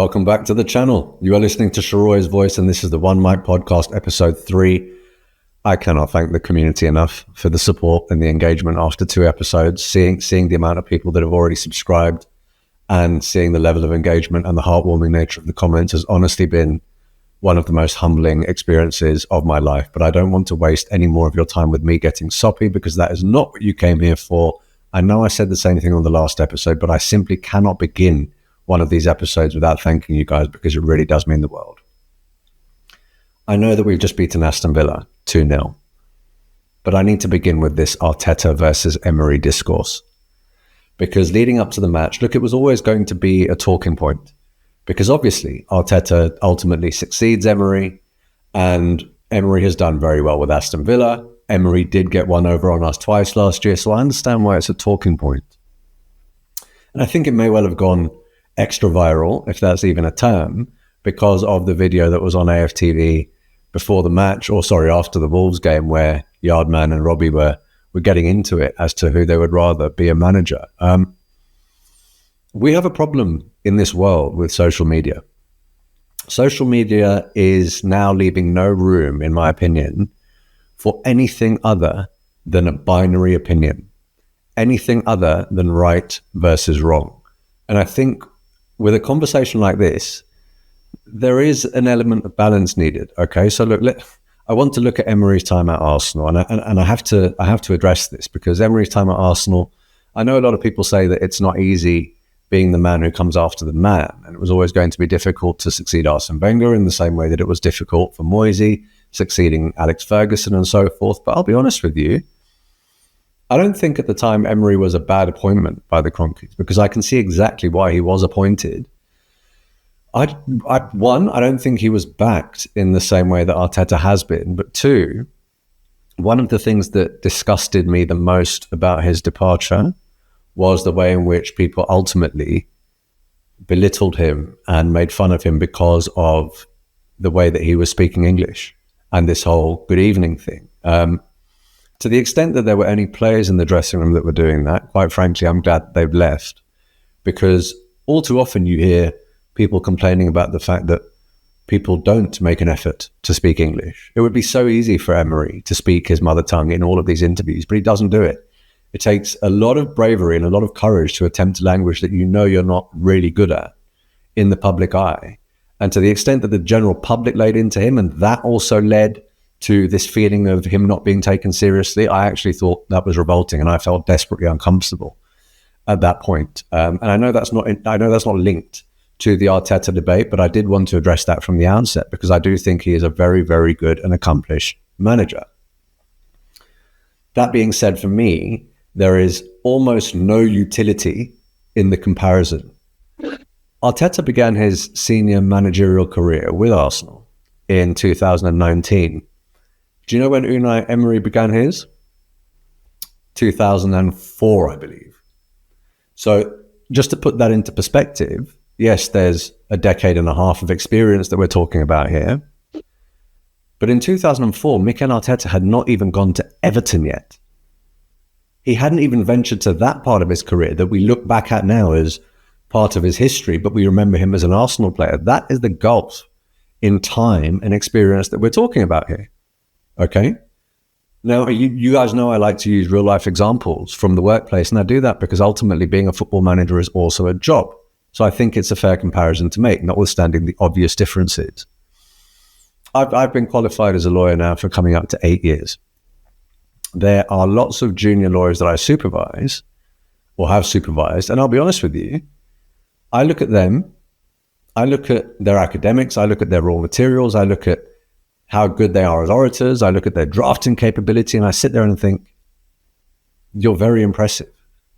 Welcome back to the channel. You are listening to Sheroy's voice, and this is the One Mic Podcast, episode 3. I cannot thank the community enough for the support and the engagement after 2 episodes. Seeing the amount of people that have already subscribed and seeing the level of engagement and the heartwarming nature of the comments has honestly been one of the most humbling experiences of my life. But I don't want to waste any more of your time with me getting soppy, because that is not what you came here for. I know I said the same thing on the last episode, but I simply cannot begin one of these episodes without thanking you guys, because it really does mean the world. I know that we've just beaten Aston Villa 2-0, but I need to begin with this Arteta versus Emery discourse, because leading up to the match, look, it was always going to be a talking point, because obviously Arteta ultimately succeeds Emery, and Emery has done very well with Aston Villa. Emery did get one over on us twice last year, so I understand why it's a talking point. And I think it may well have gone extra viral, if that's even a term, because of the video that was on AFTV before the match, or sorry, after the Wolves game, where Yardman and Robbie were getting into it as to who they would rather be a manager. We have a problem in this world with social media. Social media is now leaving no room, in my opinion, for anything other than a binary opinion, anything other than right versus wrong. And I think with a conversation like this, there is an element of balance needed. Okay, so look, I want to look at Emery's time at Arsenal, and I have to address this, because Emery's time at Arsenal, I know a lot of people say that it's not easy being the man who comes after the man, and it was always going to be difficult to succeed Arsene Wenger in the same way that it was difficult for Moisey succeeding Alex Ferguson and so forth. But I'll be honest with you, I don't think at the time Emery was a bad appointment by the Cronkies, because I can see exactly why he was appointed. I don't think he was backed in the same way that Arteta has been. But 2, one of the things that disgusted me the most about his departure was the way in which people ultimately belittled him and made fun of him because of the way that he was speaking English and this whole good evening thing. To the extent that there were any players in the dressing room that were doing that, quite frankly, I'm glad they've left, because all too often you hear people complaining about the fact that people don't make an effort to speak English. It would be so easy for Emery to speak his mother tongue in all of these interviews, but he doesn't do it. It takes a lot of bravery and a lot of courage to attempt a language that you know you're not really good at in the public eye. And to the extent that the general public laid into him, and that also led to this feeling of him not being taken seriously, I actually thought that was revolting, and I felt desperately uncomfortable at that point. And I know that's not linked to the Arteta debate, but I did want to address that from the outset, because I do think he is a very, very good and accomplished manager. That being said, for me, there is almost no utility in the comparison. Arteta began his senior managerial career with Arsenal in 2019. Do you know when Unai Emery began his? 2004, I believe. So just to put that into perspective, yes, there's a decade and a half of experience that we're talking about here. But in 2004, Mikel Arteta had not even gone to Everton yet. He hadn't even ventured to that part of his career that we look back at now as part of his history, but we remember him as an Arsenal player. That is the gulf in time and experience that we're talking about here. Okay? Now, you guys know I like to use real life examples from the workplace, and I do that because ultimately being a football manager is also a job. So I think it's a fair comparison to make, notwithstanding the obvious differences. I've been qualified as a lawyer now for coming up to 8 years. There are lots of junior lawyers that I supervise or have supervised, and I'll be honest with you, I look at them, I look at their academics, I look at their raw materials, I look at how good they are as orators, I look at their drafting capability, and I sit there and think, you're very impressive.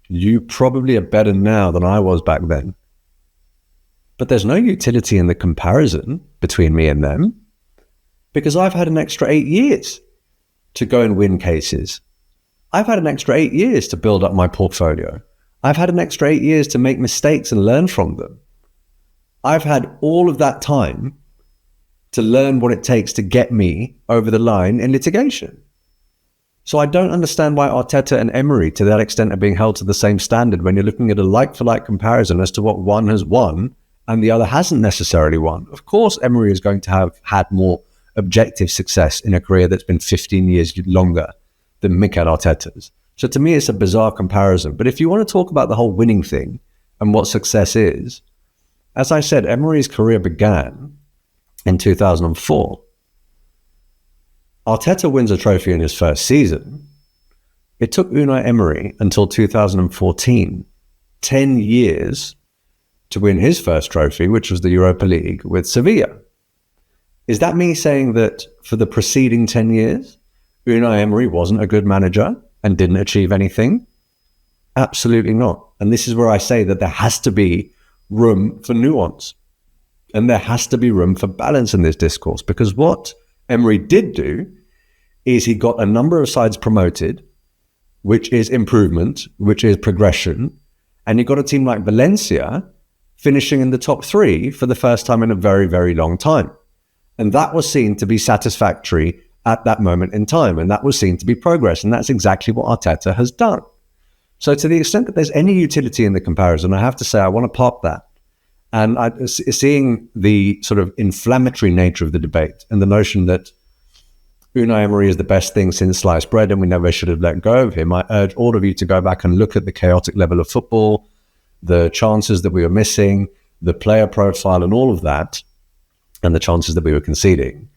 You probably are better now than I was back then. But there's no utility in the comparison between me and them, because I've had an extra 8 years to go and win cases. I've had an extra 8 years to build up my portfolio. I've had an extra 8 years to make mistakes and learn from them. I've had all of that time to learn what it takes to get me over the line in litigation. So I don't understand why Arteta and Emery, to that extent, are being held to the same standard when you're looking at a like-for-like comparison as to what one has won and the other hasn't necessarily won. Of course, Emery is going to have had more objective success in a career that's been 15 years longer than Mikel Arteta's. So to me, it's a bizarre comparison. But if you want to talk about the whole winning thing and what success is, as I said, Emery's career began in 2004. Arteta wins a trophy in his first season. It took Unai Emery until 2014, 10 years, to win his first trophy, which was the Europa League with Sevilla. Is that me saying that for the preceding 10 years, Unai Emery wasn't a good manager and didn't achieve anything? Absolutely not. And this is where I say that there has to be room for nuance. And there has to be room for balance in this discourse, because what Emery did do is he got a number of sides promoted, which is improvement, which is progression. And you got a team like Valencia finishing in the top 3 for the first time in a very, very long time. And that was seen to be satisfactory at that moment in time. And that was seen to be progress. And that's exactly what Arteta has done. So to the extent that there's any utility in the comparison, I have to say I want to pop that. And seeing the sort of inflammatory nature of the debate and the notion that Unai Emery is the best thing since sliced bread and we never should have let go of him, I urge all of you to go back and look at the chaotic level of football, the chances that we were missing, the player profile and all of that, and the chances that we were conceding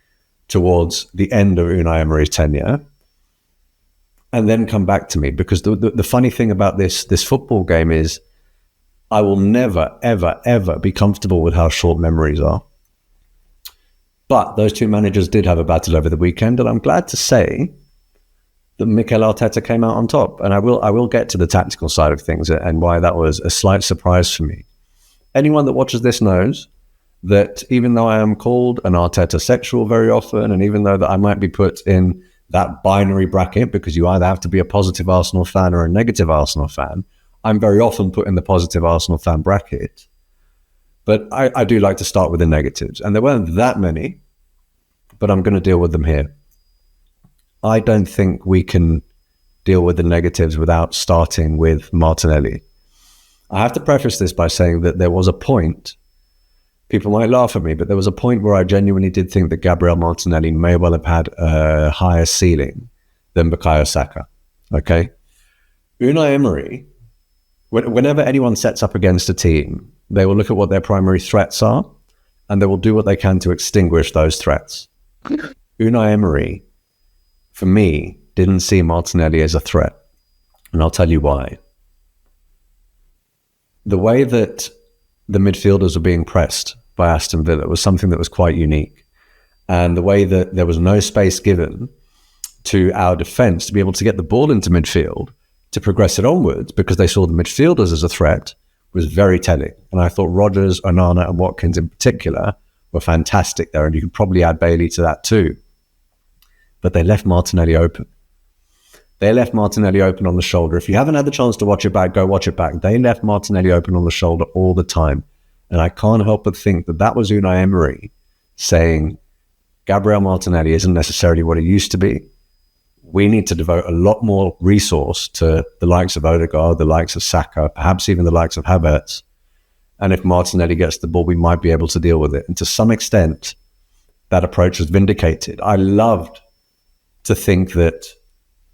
towards the end of Unai Emery's tenure, and then come back to me. Because the funny thing about this football game is I will never, ever, ever be comfortable with how short memories are. But those two managers did have a battle over the weekend, and I'm glad to say that Mikel Arteta came out on top. And I will get to the tactical side of things and why that was a slight surprise for me. Anyone that watches this knows that even though I am called an Arteta sexual very often, and even though that I might be put in that binary bracket because you either have to be a positive Arsenal fan or a negative Arsenal fan, I'm very often put in the positive Arsenal fan bracket. But I do like to start with the negatives. And there weren't that many, but I'm going to deal with them here. I don't think we can deal with the negatives without starting with Martinelli. I have to preface this by saying that there was a point, people might laugh at me, but there was a point where I genuinely did think that Gabriel Martinelli may well have had a higher ceiling than Bukayo Saka. Okay? Unai Emery, whenever anyone sets up against a team, they will look at what their primary threats are, and they will do what they can to extinguish those threats. Unai Emery, for me, didn't see Martinelli as a threat. And I'll tell you why. The way that the midfielders were being pressed by Aston Villa was something that was quite unique. And the way that there was no space given to our defence to be able to get the ball into midfield, to progress it onwards, because they saw the midfielders as a threat, was very telling. And I thought Rodgers, Onana and Watkins in particular were fantastic there. And you could probably add Bailey to that too. But they left Martinelli open. They left Martinelli open on the shoulder. If you haven't had the chance to watch it back, go watch it back. They left Martinelli open on the shoulder all the time. And I can't help but think that that was Unai Emery saying, Gabriel Martinelli isn't necessarily what he used to be. We need to devote a lot more resource to the likes of Odegaard, the likes of Saka, perhaps even the likes of Havertz. And if Martinelli gets the ball, we might be able to deal with it. And to some extent, that approach was vindicated. I loved to think that,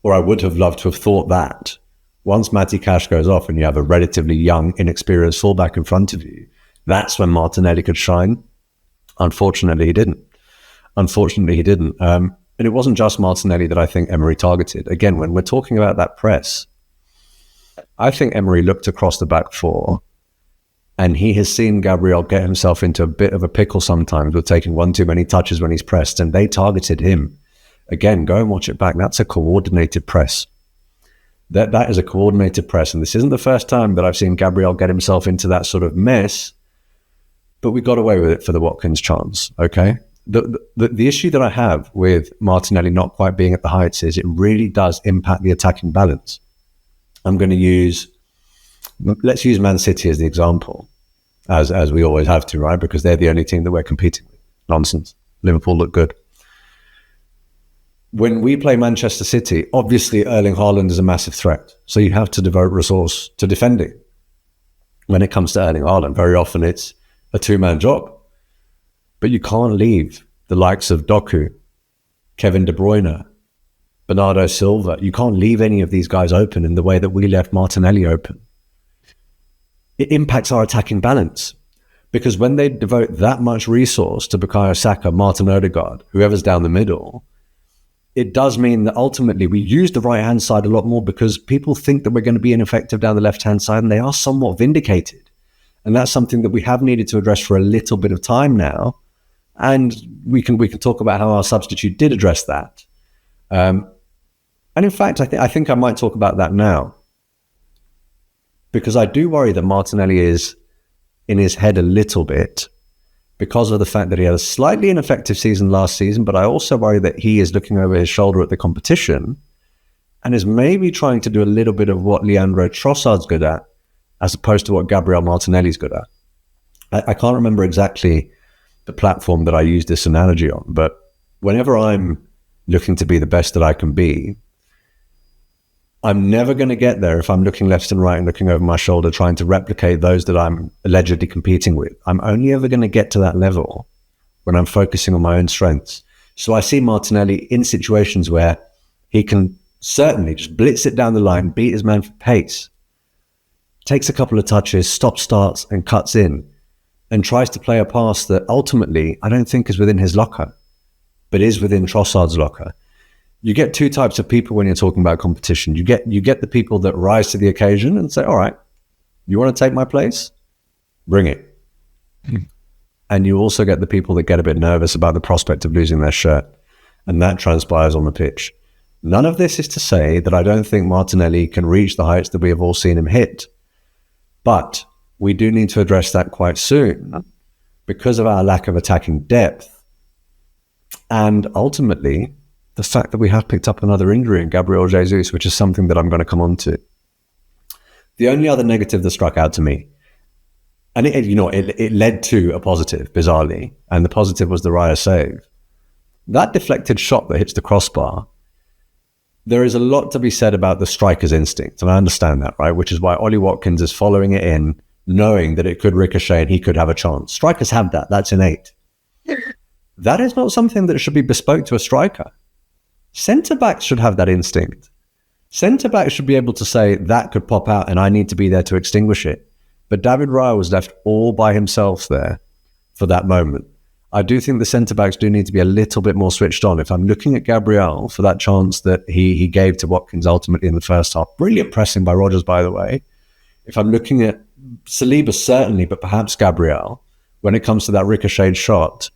or I would have loved to have thought that, once Matty Cash goes off and you have a relatively young, inexperienced fullback in front of you, that's when Martinelli could shine. Unfortunately, he didn't. And it wasn't just Martinelli that I think Emery targeted. Again, when we're talking about that press, I think Emery looked across the back four and he has seen Gabriel get himself into a bit of a pickle sometimes with taking one too many touches when he's pressed, and they targeted him. Again, go and watch it back. That's a coordinated press. That is a coordinated press. And this isn't the first time that I've seen Gabriel get himself into that sort of mess, but we got away with it for the Watkins chance, okay? The issue that I have with Martinelli not quite being at the heights is it really does impact the attacking balance. Let's use Man City as the example, as we always have to, right? Because they're the only team that we're competing with. Nonsense. Liverpool look good. When we play Manchester City, obviously Erling Haaland is a massive threat. So you have to devote resource to defending. When it comes to Erling Haaland, very often it's a two-man job. But you can't leave the likes of Doku, Kevin De Bruyne, Bernardo Silva. You can't leave any of these guys open in the way that we left Martinelli open. It impacts our attacking balance, because when they devote that much resource to Bukayo Saka, Martin Odegaard, whoever's down the middle, it does mean that ultimately we use the right-hand side a lot more, because people think that we're going to be ineffective down the left-hand side, and they are somewhat vindicated. And that's something that we have needed to address for a little bit of time now. And we can talk about how our substitute did address that. And in fact, I think I might talk about that now, because I do worry that Martinelli is in his head a little bit because of the fact that he had a slightly ineffective season last season, but I also worry that he is looking over his shoulder at the competition and is maybe trying to do a little bit of what Leandro Trossard's good at, as opposed to what Gabriel Martinelli's good at. I can't remember exactly the platform that I use this analogy on, but whenever I'm looking to be the best that I can be, I'm never going to get there if I'm looking left and right and looking over my shoulder trying to replicate those that I'm allegedly competing with. I'm only ever going to get to that level when I'm focusing on my own strengths. So I see Martinelli in situations where he can certainly just blitz it down the line, beat his man for pace, takes a couple of touches, stops, starts, and cuts in, and tries to play a pass that ultimately I don't think is within his locker, but is within Trossard's locker. You get two types of people when you're talking about competition. You get the people that rise to the occasion and say, all right, you want to take my place? Bring it. And you also get the people that get a bit nervous about the prospect of losing their shirt. And that transpires on the pitch. None of this is to say that I don't think Martinelli can reach the heights that we have all seen him hit. But we do need to address that quite soon because of our lack of attacking depth. And ultimately, the fact that we have picked up another injury in Gabriel Jesus, which is something that I'm going to come on to. The only other negative that struck out to me, and it led to a positive, bizarrely, and the positive was the Raya save. That deflected shot that hits the crossbar, there is a lot to be said about the striker's instinct, and I understand that, right? Which is why Ollie Watkins is following it in, knowing that it could ricochet and he could have a chance. Strikers have that. That's innate. That is not something that should be bespoke to a striker. Centre-backs should have that instinct. Centre-backs should be able to say, that could pop out and I need to be there to extinguish it. But David Raya was left all by himself there for that moment. I do think the centre-backs do need to be a little bit more switched on. If I'm looking at Gabriel for that chance that he gave to Watkins ultimately in the first half, brilliant pressing by Rodgers, by the way. If I'm looking at Saliba, certainly, but perhaps Gabriel, when it comes to that ricocheted shot,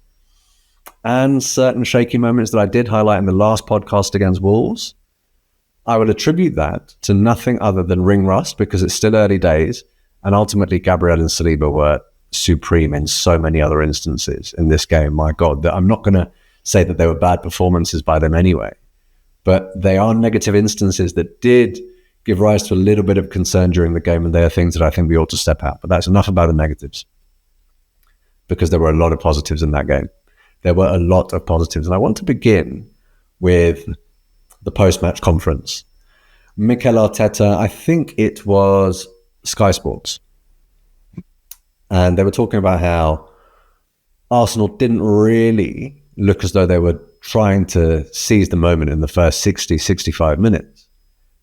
and certain shaky moments that I did highlight in the last podcast against Wolves, I would attribute that to nothing other than ring rust, because it's still early days, and ultimately Gabriel and Saliba were supreme in so many other instances in this game. My God, that I'm not going to say that they were bad performances by them anyway, but they are negative instances that did give rise to a little bit of concern during the game, and they are things that I think we ought to step out. But that's enough about the negatives, because there were a lot of positives in that game. There were a lot of positives. And I want to begin with the post-match conference. Mikel Arteta, I think it was Sky Sports. And they were talking about how Arsenal didn't really look as though they were trying to seize the moment in the first 60, 65 minutes.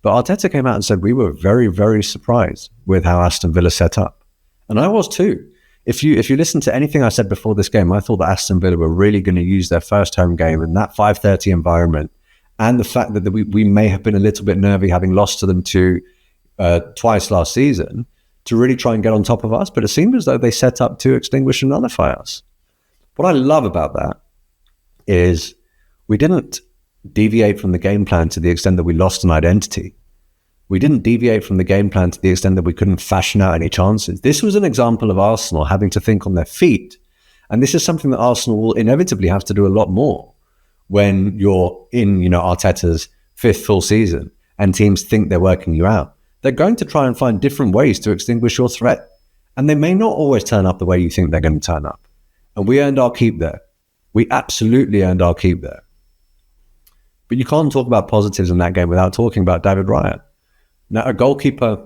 But Arteta came out and said, we were very, very surprised with how Aston Villa set up. And I was too. If you listen to anything I said before this game, I thought that Aston Villa were really going to use their first home game in that 5:30 environment, and the fact that we may have been a little bit nervy having lost to them twice last season, to really try and get on top of us. But it seemed as though they set up to extinguish and nullify us. What I love about that is we didn't deviate from the game plan to the extent that we lost an identity. We didn't deviate from the game plan to the extent that we couldn't fashion out any chances. This was an example of Arsenal having to think on their feet. And this is something that Arsenal will inevitably have to do a lot more when you're in, Arteta's fifth full season and teams think they're working you out. They're going to try and find different ways to extinguish your threat. And they may not always turn up the way you think they're going to turn up. And we earned our keep there. We absolutely earned our keep there. But you can't talk about positives in that game without talking about David Raya. Now, a goalkeeper,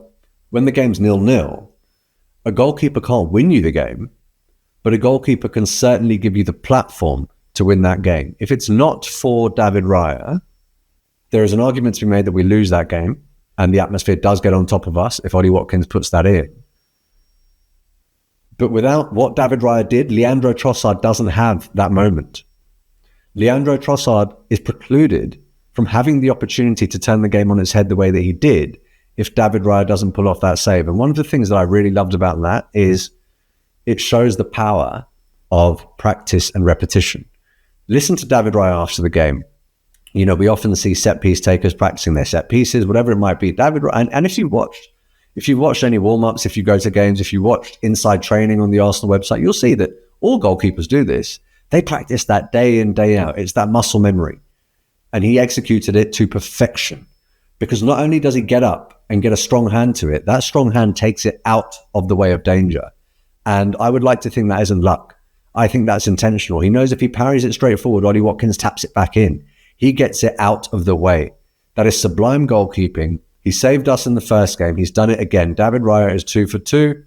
when the game's 0-0, a goalkeeper can't win you the game, but a goalkeeper can certainly give you the platform to win that game. If it's not for David Raya, there is an argument to be made that we lose that game and the atmosphere does get on top of us if Ollie Watkins puts that in. But without what David Raya did, Leandro Trossard doesn't have that moment. Leandro Trossard is precluded from having the opportunity to turn the game on its head the way that he did if David Raya doesn't pull off that save. And one of the things that I really loved about that is it shows the power of practice and repetition. Listen to David Raya after the game. You know, we often see set piece takers practicing their set pieces, whatever it might be. David Raya, and if you've watched any warm-ups, if you go to games, if you watched inside training on the Arsenal website, you'll see that all goalkeepers do this. They practice that day in, day out. It's that muscle memory. And he executed it to perfection. Because not only does he get up and get a strong hand to it, that strong hand takes it out of the way of danger. And I would like to think that isn't luck. I think that's intentional. He knows if he parries it straight forward, Ollie Watkins taps it back in. He gets it out of the way. That is sublime goalkeeping. He saved us in the first game. He's done it again. David Raya is 2 for 2.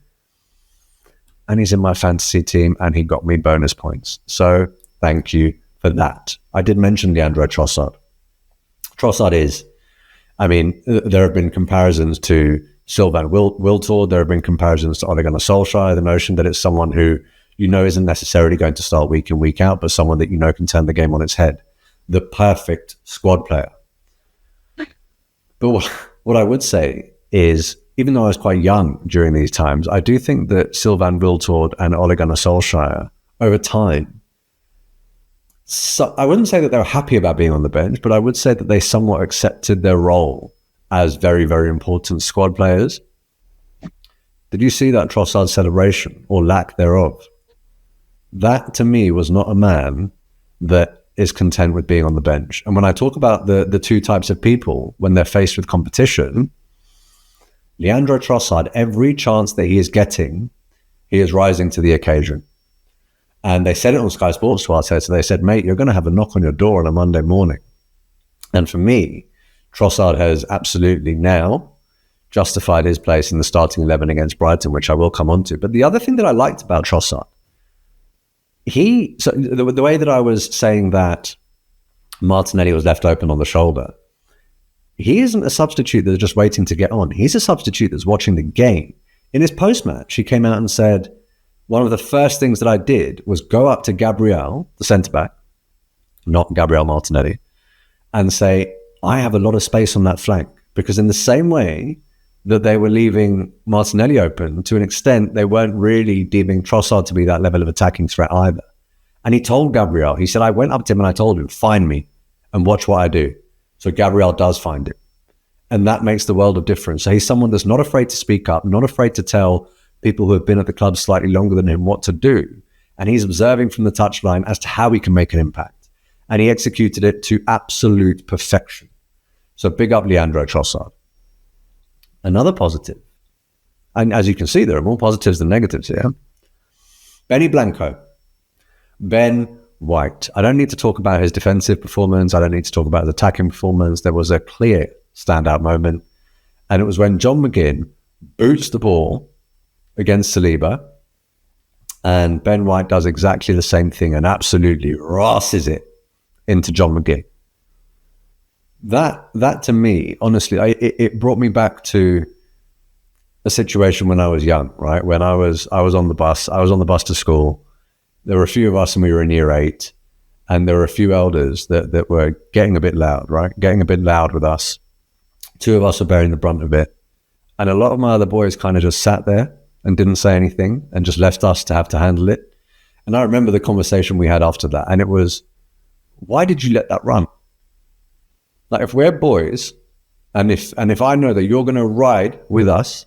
And he's in my fantasy team and he got me bonus points. So thank you for that. I did mention Leandro Trossard. Trossard is, I mean, there have been comparisons to Sylvain Wiltord. There have been comparisons to Ole Gunnar Solskjaer, the notion that it's someone who you know isn't necessarily going to start week in, week out, but someone that you know can turn the game on its head. The perfect squad player. But what I would say is, even though I was quite young during these times, I do think that Sylvain Wiltord and Ole Gunnar Solskjaer, over time, so I wouldn't say that they were happy about being on the bench, but I would say that they somewhat accepted their role as very, very important squad players. Did you see that Trossard celebration, or lack thereof? That, to me, was not a man that is content with being on the bench. And when I talk about the two types of people when they're faced with competition, Leandro Trossard, every chance that he is getting, he is rising to the occasion. And they said it on Sky Sports to Arteta. They said, mate, you're going to have a knock on your door on a Monday morning. And for me, Trossard has absolutely now justified his place in the starting 11 against Brighton, which I will come on to. But the other thing that I liked about Trossard, so the way that I was saying that Martinelli was left open on the shoulder, he isn't a substitute that's just waiting to get on. He's a substitute that's watching the game. In his post-match, he came out and said, one of the first things that I did was go up to Gabriel, the centre-back, not Gabriel Martinelli, and say, I have a lot of space on that flank. Because in the same way that they were leaving Martinelli open, to an extent, they weren't really deeming Trossard to be that level of attacking threat either. And he told Gabriel, he said, I went up to him and I told him, find me and watch what I do. So Gabriel does find it. And that makes the world of difference. So he's someone that's not afraid to speak up, not afraid to tell people who have been at the club slightly longer than him what to do. And he's observing from the touchline as to how he can make an impact. And he executed it to absolute perfection. So big up Leandro Trossard. Another positive, and as you can see, there are more positives than negatives here. Benny Blanco. Ben White. I don't need to talk about his defensive performance. I don't need to talk about his attacking performance. There was a clear standout moment. And it was when John McGinn boots the ball against Saliba. And Ben White does exactly the same thing and absolutely rosses it into John McGinn. That to me, honestly, it brought me back to a situation when I was young, right? When I was on the bus. I was on the bus to school. There were a few of us and we were in year 8. And there were a few elders that were getting a bit loud, right? Getting a bit loud with us. 2 of us were bearing the brunt of it. And a lot of my other boys kind of just sat there and didn't say anything and just left us to have to handle it. And I remember the conversation we had after that. And it was, why did you let that run? Like, if we're boys, and if I know that you're going to ride with us,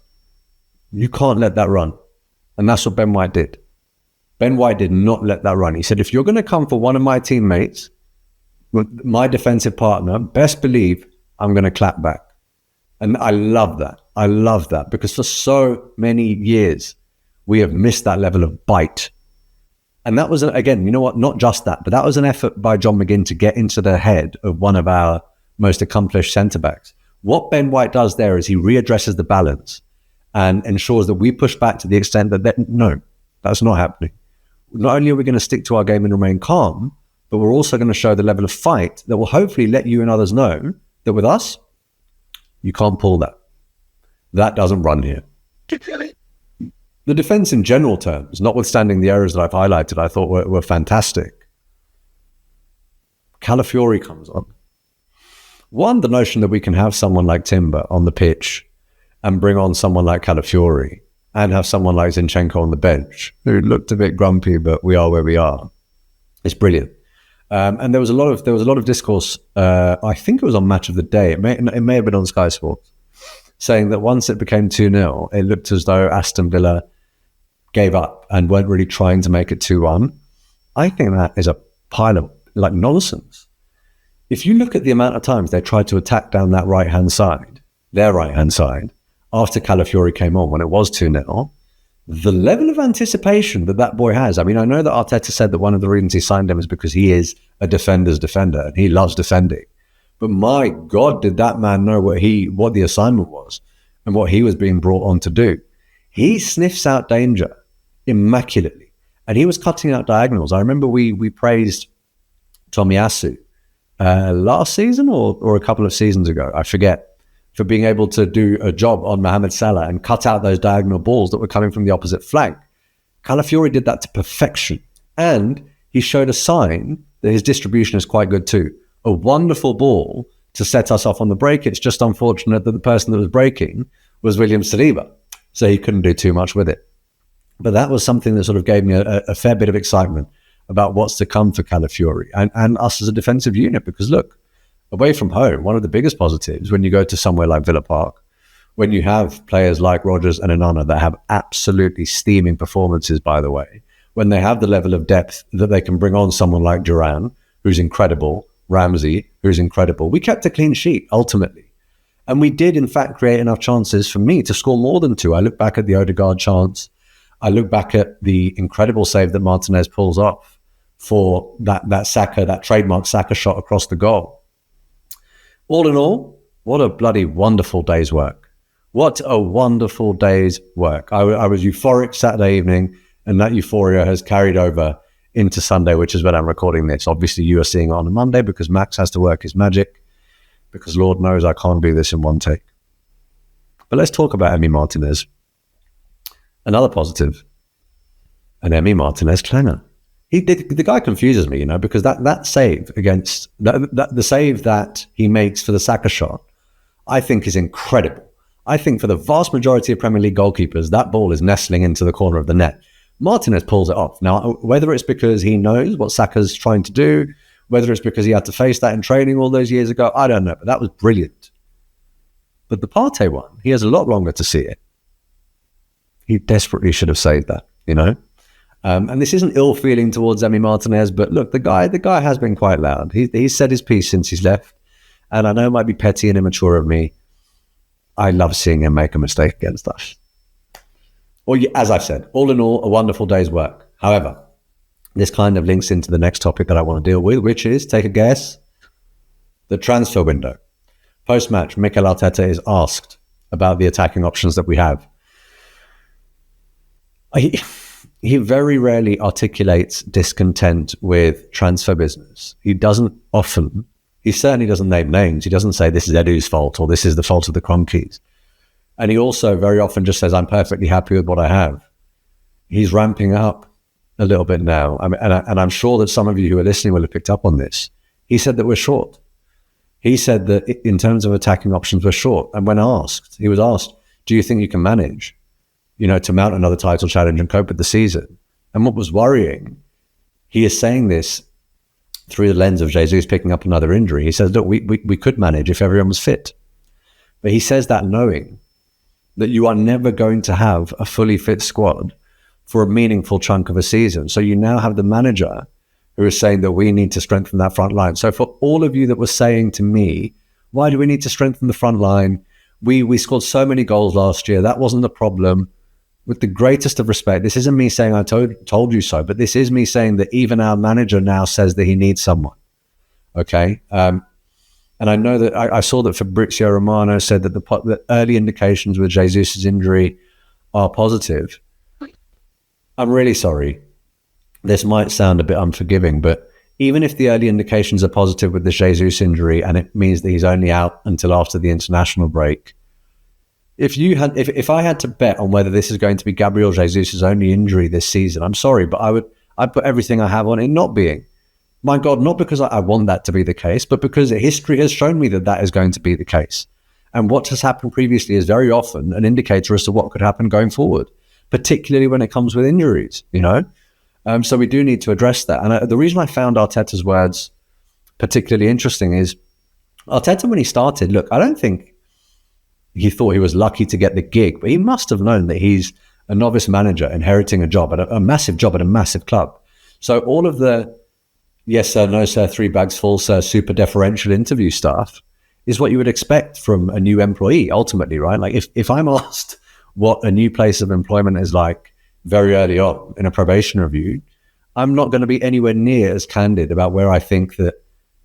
you can't let that run. And that's what Ben White did. Ben White did not let that run. He said, if you're going to come for one of my teammates, my defensive partner, best believe I'm going to clap back. And I love that. I love that, because for so many years, we have missed that level of bite. And that was, again, you know what, not just that, but that was an effort by John McGinn to get into the head of one of our most accomplished centre-backs. What Ben White does there is he readdresses the balance and ensures that we push back to the extent that no, that's not happening. Not only are we going to stick to our game and remain calm, but we're also going to show the level of fight that will hopefully let you and others know that with us, you can't pull that. That doesn't run here. The defense in general terms, notwithstanding the errors that I've highlighted, I thought were fantastic. Calafiori comes on. One, the notion that we can have someone like Timber on the pitch and bring on someone like Calafiori and have someone like Zinchenko on the bench, who looked a bit grumpy, but we are where we are. It's brilliant. And there was a lot of discourse. I think it was on Match of the Day. It may have been on Sky Sports, saying that once it became 2-0, it looked as though Aston Villa gave up and weren't really trying to make it 2-1. I think that is a pile of nonsense. If you look at the amount of times they tried to attack down that right-hand side, their right-hand side, after Calafiori came on when it was 2-0, the level of anticipation that boy has. I mean, I know that Arteta said that one of the reasons he signed him is because he is a defender's defender and he loves defending. But my God, did that man know what the assignment was and what he was being brought on to do. He sniffs out danger immaculately. And he was cutting out diagonals. I remember we praised Tomiyasu last season or a couple of seasons ago, I forget, for being able to do a job on Mohamed Salah and cut out those diagonal balls that were coming from the opposite flank. Calafiori did that to perfection. And he showed a sign that his distribution is quite good too. A wonderful ball to set us off on the break. It's just unfortunate that the person that was breaking was William Saliba, so he couldn't do too much with it. But that was something that sort of gave me a fair bit of excitement about what's to come for Calafiori and us as a defensive unit. Because look, away from home, one of the biggest positives when you go to somewhere like Villa Park, when you have players like Rodgers and Onana that have absolutely steaming performances, by the way, when they have the level of depth that they can bring on someone like Duran, who's incredible, Ramsey, who's incredible. We kept a clean sheet, ultimately. And we did, in fact, create enough chances for me to score more than two. I look back at the Odegaard chance. I look back at the incredible save that Martinez pulls off for that Saka, that trademark Saka shot across the goal. All in all, what a bloody wonderful day's work. What a wonderful day's work. I was euphoric Saturday evening, and that euphoria has carried over into Sunday, which is when I'm recording this. Obviously, you are seeing it on a Monday because Max has to work his magic, because Lord knows I can't do this in one take. But let's talk about Emi Martinez. Another positive, an Emi Martinez clanger. The guy confuses me, because that save against the save that he makes for the Saka shot, I think is incredible. I think for the vast majority of Premier League goalkeepers, that ball is nestling into the corner of the net. Martinez pulls it off. Now, whether it's because he knows what Saka's trying to do, whether it's because he had to face that in training all those years ago, I don't know, but that was brilliant. But the Partey one, he has a lot longer to see it. He desperately should have saved that, And this isn't ill feeling towards Emi Martinez, but look, the guy has been quite loud. He's said his piece since he's left, and I know it might be petty and immature of me. I love seeing him make a mistake against us. Well, as I've said, all in all, a wonderful day's work. However, this kind of links into the next topic that I want to deal with, which is, take a guess, the transfer window. Post-match, Mikel Arteta is asked about the attacking options that we have. He very rarely articulates discontent with transfer business. He certainly doesn't name names. He doesn't say this is Edu's fault or this is the fault of the Cronkies. And he also very often just says, I'm perfectly happy with what I have. He's ramping up a little bit now. And I'm sure that some of you who are listening will have picked up on this. He said that we're short. He said that in terms of attacking options, we're short. And when he was asked, do you think you can manage, to mount another title challenge and cope with the season? And what was worrying, he is saying this through the lens of Jesus picking up another injury. He says, look, we could manage if everyone was fit. But he says that knowing that you are never going to have a fully fit squad for a meaningful chunk of a season. So you now have the manager who is saying that we need to strengthen that front line. So for all of you that were saying to me, why do we need to strengthen the front line? We scored so many goals last year. That wasn't the problem. With the greatest of respect, this isn't me saying I told you so, but this is me saying that even our manager now says that he needs someone. Okay? And I know that I saw that Fabrizio Romano said that the early indications with Jesus' injury are positive. I'm really sorry. this might sound a bit unforgiving, but even if the early indications are positive with the Jesus injury and it means that he's only out until after the international break, if I had to bet on whether this is going to be Gabriel Jesus' only injury this season, I'm sorry, but I'd put everything I have on it not being. My God, not because I want that to be the case, but because history has shown me that is going to be the case. And what has happened previously is very often an indicator as to what could happen going forward, particularly when it comes with injuries, So we do need to address that. And the reason I found Arteta's words particularly interesting is Arteta, when he started, look, I don't think he thought he was lucky to get the gig, but he must have known that he's a novice manager inheriting a massive job at a massive club. So all of the yes sir, no sir, 3 bags full sir, super deferential interview stuff is what you would expect from a new employee ultimately, right? Like if I'm asked what a new place of employment is like very early on in a probation review, I'm not going to be anywhere near as candid about where I think that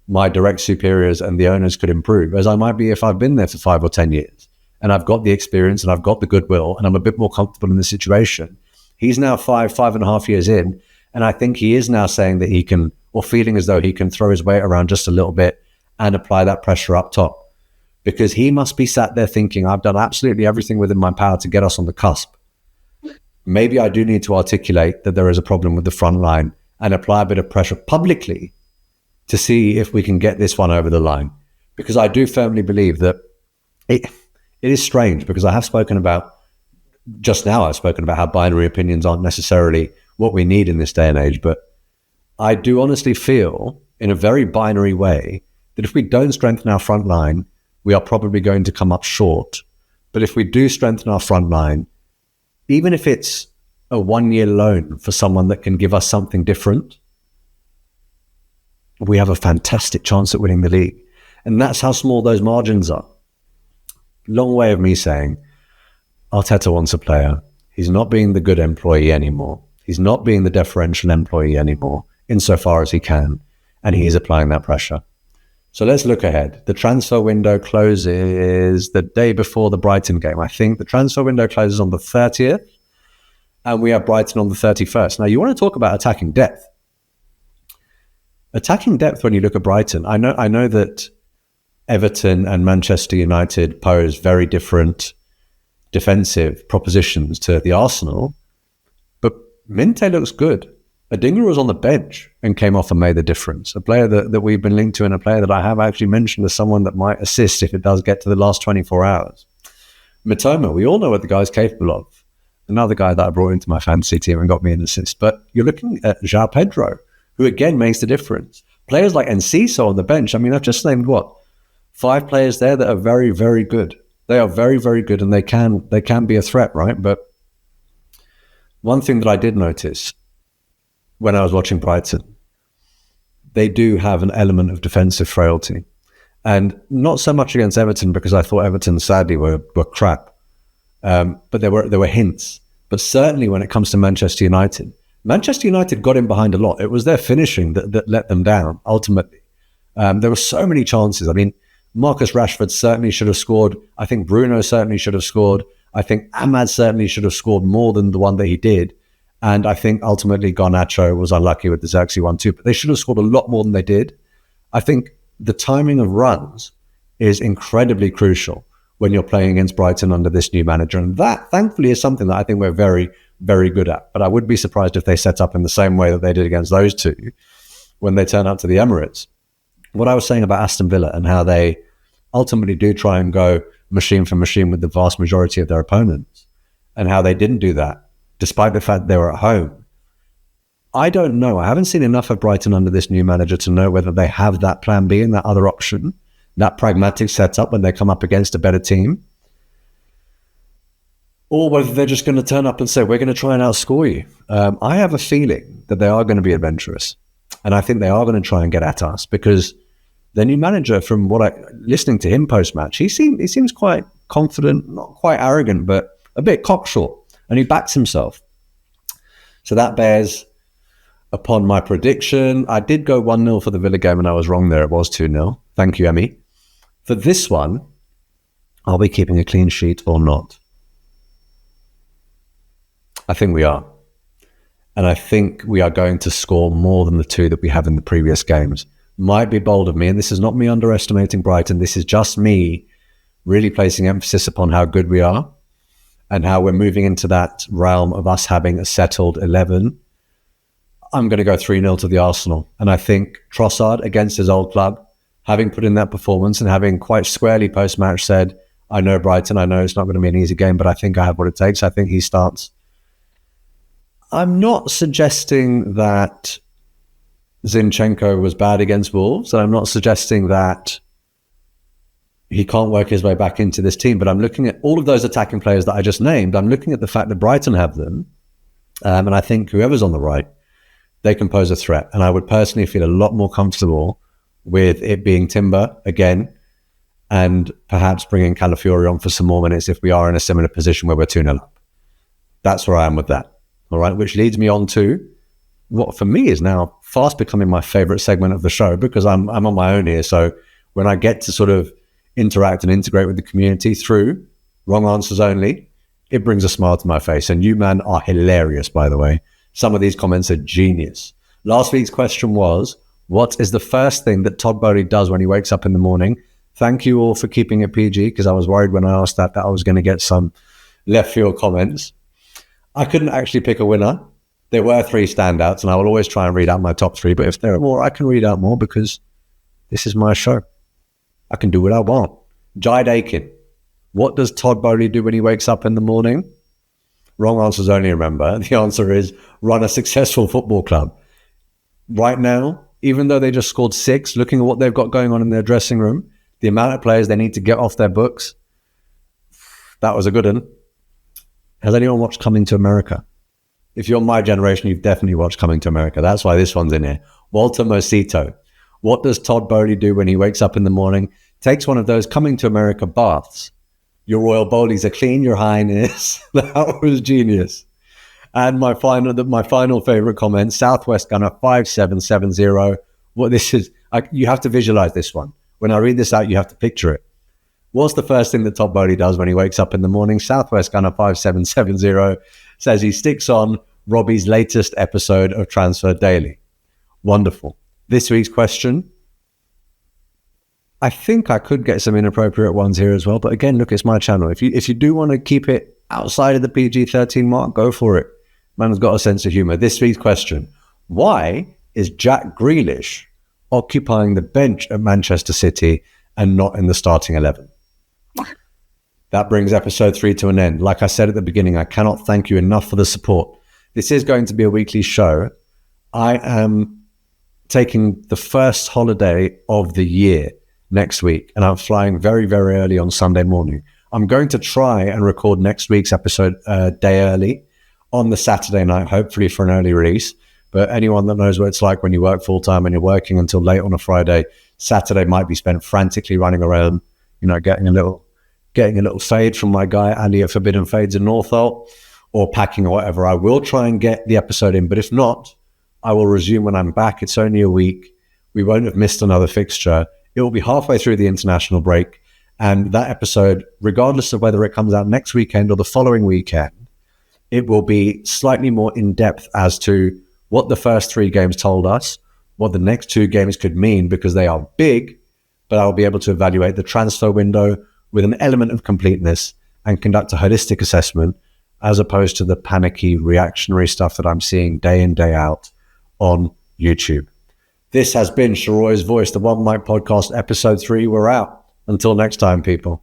my direct superiors and the owners could improve as I might be if I've been there for 5 or 10 years and I've got the experience and I've got the goodwill and I'm a bit more comfortable in the situation. He's now 5.5 years in, and I think he is now saying that he can, or feeling as though he can throw his weight around just a little bit and apply that pressure up top, because he must be sat there thinking, I've done absolutely everything within my power to get us on the cusp. Maybe I do need to articulate that there is a problem with the front line and apply a bit of pressure publicly to see if we can get this one over the line. Because I do firmly believe that it is strange, because I've spoken about how binary opinions aren't necessarily what we need in this day and age, but I do honestly feel in a very binary way that if we don't strengthen our front line, we are probably going to come up short. But if we do strengthen our front line, even if it's a 1-year loan for someone that can give us something different, we have a fantastic chance at winning the league. And that's how small those margins are. Long way of me saying, Arteta wants a player. He's not being the good employee anymore. He's not being the deferential employee anymore, insofar as he can. And he is applying that pressure. So let's look ahead. The transfer window closes the day before the Brighton game. I think the transfer window closes on the 30th, and we have Brighton on the 31st. Now, you want to talk about attacking depth. Attacking depth when you look at Brighton, I know that Everton and Manchester United pose very different defensive propositions to the Arsenal, but Minte looks good. Adingra was on the bench and came off and made the difference. A player that we've been linked to, and a player that I have actually mentioned as someone that might assist if it does get to the last 24 hours. Mitoma, we all know what the guy's capable of. Another guy that I brought into my fantasy team and got me an assist. But you're looking at João Pedro, who again makes the difference. Players like Enciso on the bench. I mean, I've just named 5 players there that are very, very good. They are very, very good, and they can be a threat, right? But one thing that I did notice when I was watching Brighton, they do have an element of defensive frailty. And not so much against Everton, because I thought Everton sadly were crap. But there were hints. But certainly when it comes to Manchester United got in behind a lot. It was their finishing that let them down, ultimately. There were so many chances. I mean, Marcus Rashford certainly should have scored. I think Bruno certainly should have scored. I think Ahmad certainly should have scored more than the one that he did. And I think ultimately Garnacho was unlucky with the Xerxes one too, but they should have scored a lot more than they did. I think the timing of runs is incredibly crucial when you're playing against Brighton under this new manager. And that, thankfully, is something that I think we're very, very good at. But I would be surprised if they set up in the same way that they did against those two when they turn up to the Emirates. What I was saying about Aston Villa and how they ultimately do try and go machine for machine with the vast majority of their opponents, and how they didn't do that, despite the fact they were at home. I don't know. I haven't seen enough of Brighton under this new manager to know whether they have that plan B and that other option, that pragmatic setup when they come up against a better team, or whether they're just going to turn up and say, we're going to try and outscore you. I have a feeling that they are going to be adventurous, and I think they are going to try and get at us, because the new manager, from listening to him post-match, he seems quite confident, not quite arrogant, but a bit cocksure. And he backs himself. So that bears upon my prediction. I did go 1-0 for the Villa game, and I was wrong there. It was 2-0. Thank you, Emmy. For this one, are we keeping a clean sheet or not? I think we are. And I think we are going to score more than the 2 that we have in the previous games. Might be bold of me, and this is not me underestimating Brighton. This is just me really placing emphasis upon how good we are and how we're moving into that realm of us having a settled 11. I'm going to go 3-0 to the Arsenal. And I think Trossard against his old club, having put in that performance and having quite squarely post-match said, I know Brighton, I know it's not going to be an easy game, but I think I have what it takes. I think he starts. I'm not suggesting that Zinchenko was bad against Wolves, and I'm not suggesting that he can't work his way back into this team, but I'm looking at all of those attacking players that I just named. I'm looking at the fact that Brighton have them, and I think whoever's on the right, they can pose a threat. And I would personally feel a lot more comfortable with it being Timber again, and perhaps bringing Calafiori on for some more minutes if we are in a similar position where we're 2-0 up. That's where I am with that. All right, which leads me on to what for me is now fast becoming my favorite segment of the show, because I'm on my own here. So when I get to sort of interact and integrate with the community through wrong answers only, it brings a smile to my face. And you, man, are hilarious, by the way. Some of these comments are genius. Last week's question was, what is the first thing that Todd Bowley does when he wakes up in the morning? Thank you all for keeping it PG, because I was worried when I asked that I was going to get some left field comments. I couldn't actually pick a winner. There were 3 standouts, and I will always try and read out my top 3. But if there are more, I can read out more because this is my show. I can do what I want. Jide Aiken. What does Todd Bowley do when he wakes up in the morning? Wrong answers only, remember. The answer is run a successful football club. Right now, even though they just scored 6, looking at what they've got going on in their dressing room, the amount of players they need to get off their books, that was a good one. Has anyone watched Coming to America? If you're my generation, you've definitely watched Coming to America. That's why this one's in here. Walter Mosito. What does Todd Bowley do when he wakes up in the morning? Takes one of those Coming to America baths. Your royal bowlies are clean, your highness. That was genius. And my final favorite comment, Southwest Gunner 5770. What this is, you have to visualize this one. When I read this out, you have to picture it. What's the first thing that Todd Bowley does when he wakes up in the morning? Southwest Gunner 5770 says he sticks on Robbie's latest episode of Transfer Daily. Wonderful. This week's question, I think I could get some inappropriate ones here as well, but again, look, it's my channel. If you do want to keep it outside of the PG-13 mark, go for it. Man's got a sense of humor. This week's question, why is Jack Grealish occupying the bench at Manchester City and not in the starting 11? That brings episode 3 to an end. Like I said at the beginning, I cannot thank you enough for the support. This is going to be a weekly show. I am taking the first holiday of the year next week, and I'm flying very, very early on Sunday morning. I'm going to try and record next week's episode a day early on the Saturday night, hopefully for an early release. But anyone that knows what it's like when you work full-time and you're working until late on a Friday, Saturday might be spent frantically running around, getting a little fade from my guy Ali at Forbidden Fades in Northolt, or packing or whatever. I will try and get the episode in, but if not, I will resume when I'm back. It's only a week. We won't have missed another fixture. It will be halfway through the international break, and that episode, regardless of whether it comes out next weekend or the following weekend, it will be slightly more in-depth as to what the first 3 games told us, what the next 2 games could mean, because they are big, but I'll be able to evaluate the transfer window with an element of completeness and conduct a holistic assessment, as opposed to the panicky, reactionary stuff that I'm seeing day in, day out on YouTube. This has been Sheroy's Voice, the One Mic Podcast, episode 3. We're out. Until next time, people.